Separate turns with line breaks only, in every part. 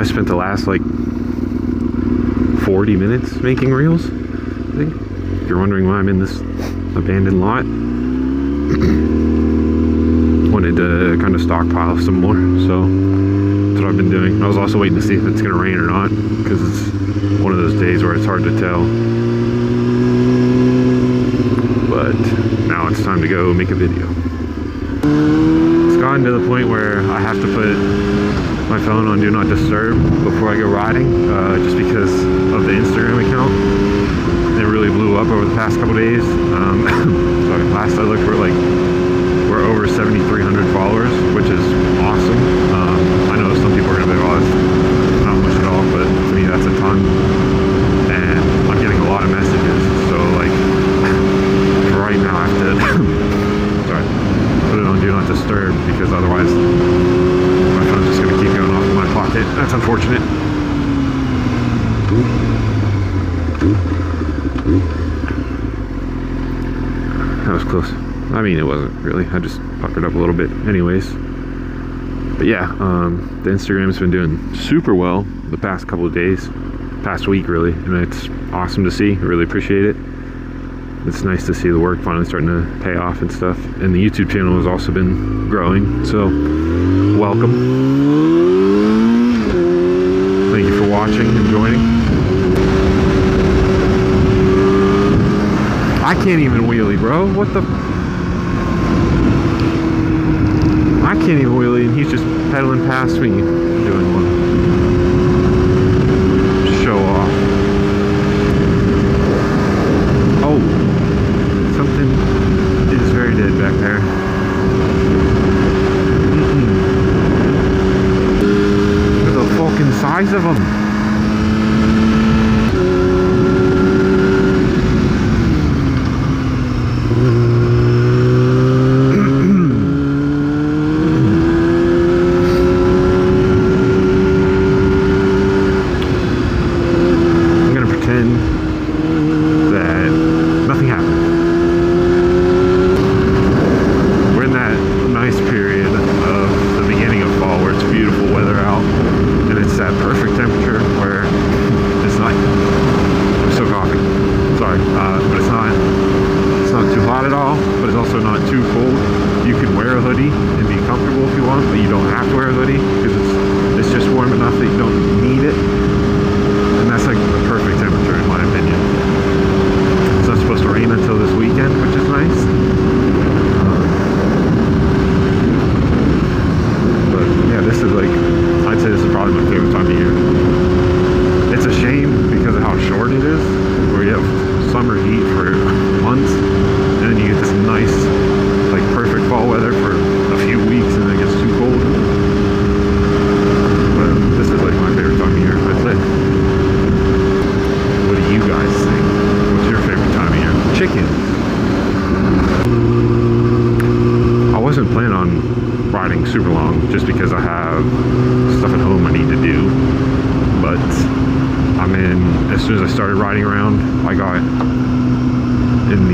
I spent the last like 40 minutes making reels, I think. If you're wondering why I'm in this abandoned lot, wanted to kind of stockpile some more, so that's what I've been doing. I was also waiting to see if it's going to rain or not, because it's one of those days where it's hard to tell. But now it's time to go make a video. It's gotten to the point where I have to put my phone on Do Not Disturb before I go riding, just because of the Instagram account. It really blew up over the past couple days. So last I looked, we're over 7,300 followers, which is awesome. I know some people are gonna be like, oh, that's not much at all, but to me that's a ton. And I'm getting a lot of messages, so like for right now I have to sorry, put it on Do Not Disturb, because otherwise my phone's just gonna keep going off in my pocket. That's unfortunate. That was close. I mean, it wasn't really. I just puckered up a little bit anyways. But yeah, the Instagram's been doing super well the past couple of days, past week really, and it's awesome to see. I really appreciate it. It's nice to see the work finally starting to pay off and stuff. And the YouTube channel has also been growing, so welcome. Thank you for watching and joining. I can't even wheelie, bro. What the? I can't even wheelie, and he's just pedaling past me doing one. Show off. Oh, something is very dead back there. Look at the fucking size of them. Super long, just because I have stuff at home I need to do. But I'm in, as soon as I started riding around, I got in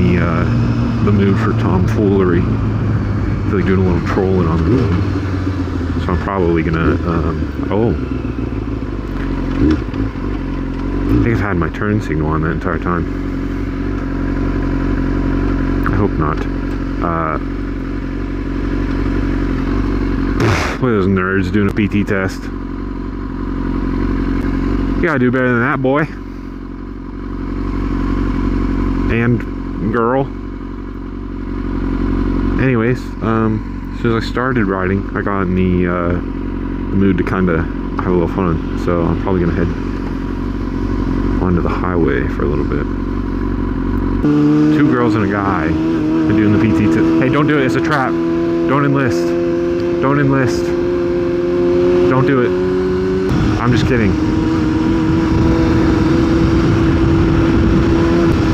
the mood for tomfoolery. I feel like doing a little trolling on them. So I'm probably gonna oh, I think I've had my turn signal on that entire time. I hope not. Look at those nerds doing a PT test. You gotta do better than that, boy. And girl. Anyways, as soon as I started riding, I got in the mood to kind of have a little fun. So I'm probably gonna head onto the highway for a little bit. 2 girls and a guy are doing the PT test. Hey, don't do it, it's a trap. Don't enlist. Don't enlist. Don't do it. I'm just kidding.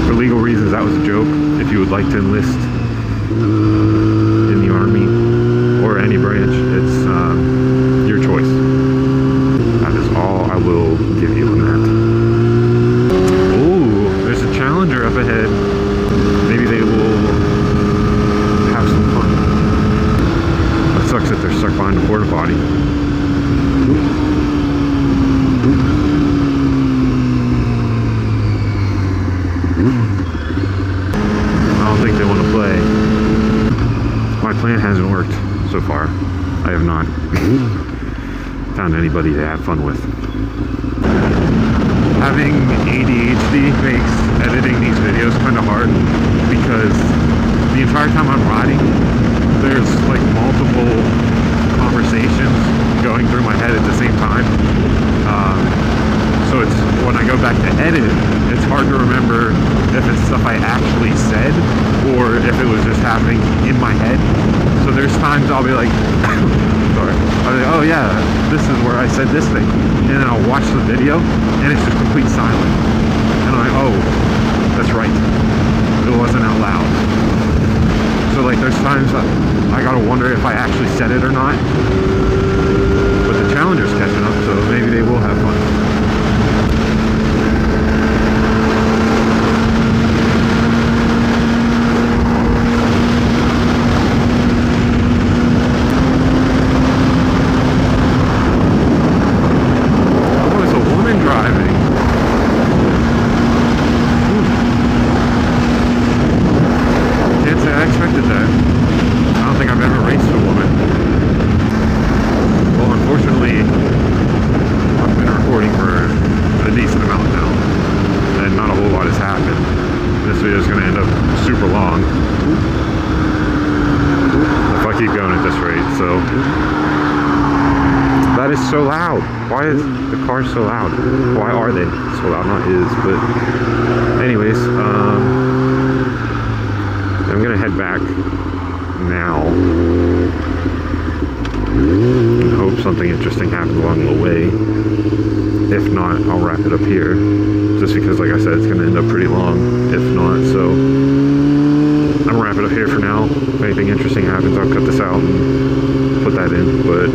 For legal reasons, that was a joke. If you would like to enlist in the Army or any branch, it's your choice. That is all I will give you on that. Ooh, there's a Challenger up ahead. Maybe they will have some fun. Sucks that they're stuck behind a porta potty. I don't think they want to play. My plan hasn't worked so far. I have not found anybody to have fun with. Having ADHD makes editing these videos kind of hard because the entire time I'm riding, there's like multiple conversations going through my head at the same time. So it's when I go back to edit, it's hard to remember if it's stuff I actually said or if it was just happening in my head. So there's times I'll be like, sorry, I'll be like, oh yeah, this is where I said this thing. And then I'll watch the video and it's just complete silence. And I'm like, oh, that's right. It wasn't out loud. So like there's times I gotta wonder if I actually said it or not. But the challenger's catching up, so maybe they will have fun. That is so loud. Why is the car so loud? Why are they so loud? Not is, but anyways, I'm gonna head back now and hope something interesting happens along the way. If not, I'll wrap it up here, just because like I said, it's gonna end up pretty long if not. So I'm gonna wrap it up here for now. If anything interesting happens, I'll cut this out and put that in, but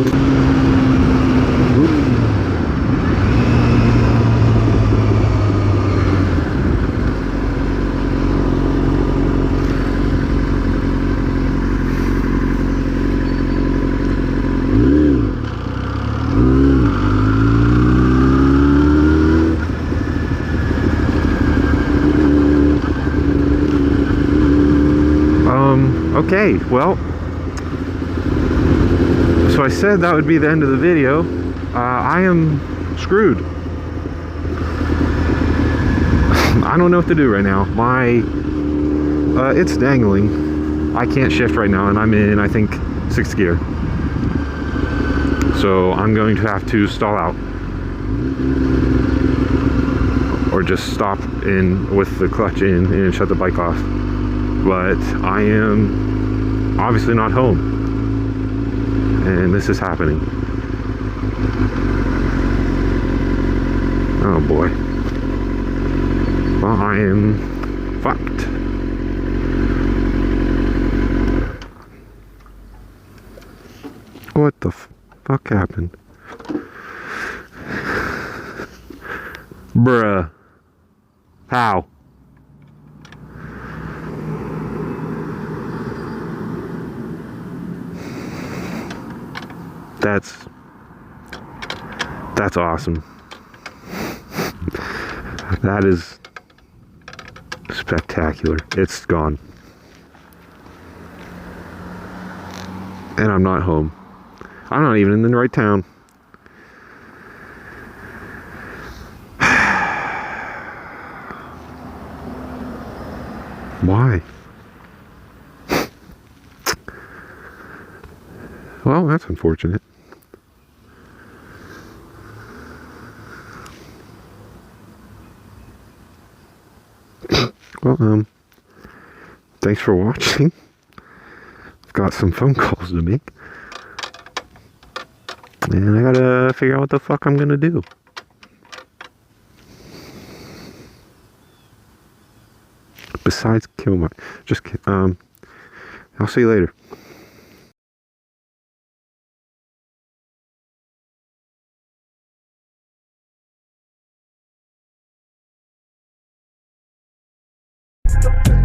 okay, well, so I said that would be the end of the video. I am screwed. I don't know what to do right now. It's dangling. I can't shift right now, and I'm in, I think, 6th gear. So I'm going to have to stall out. Or just stop in with the clutch in and shut the bike off. But I am obviously not home, and this is happening. Oh boy. Well, I am fucked. What the fuck happened? Bruh. How? That's awesome. That is spectacular. It's gone. And I'm not home. I'm not even in the right town. Why? Well, that's unfortunate. Well, thanks for watching. I've got some phone calls to make. And I gotta figure out what the fuck I'm gonna do. Besides kill my... I'll see you later.
Stop.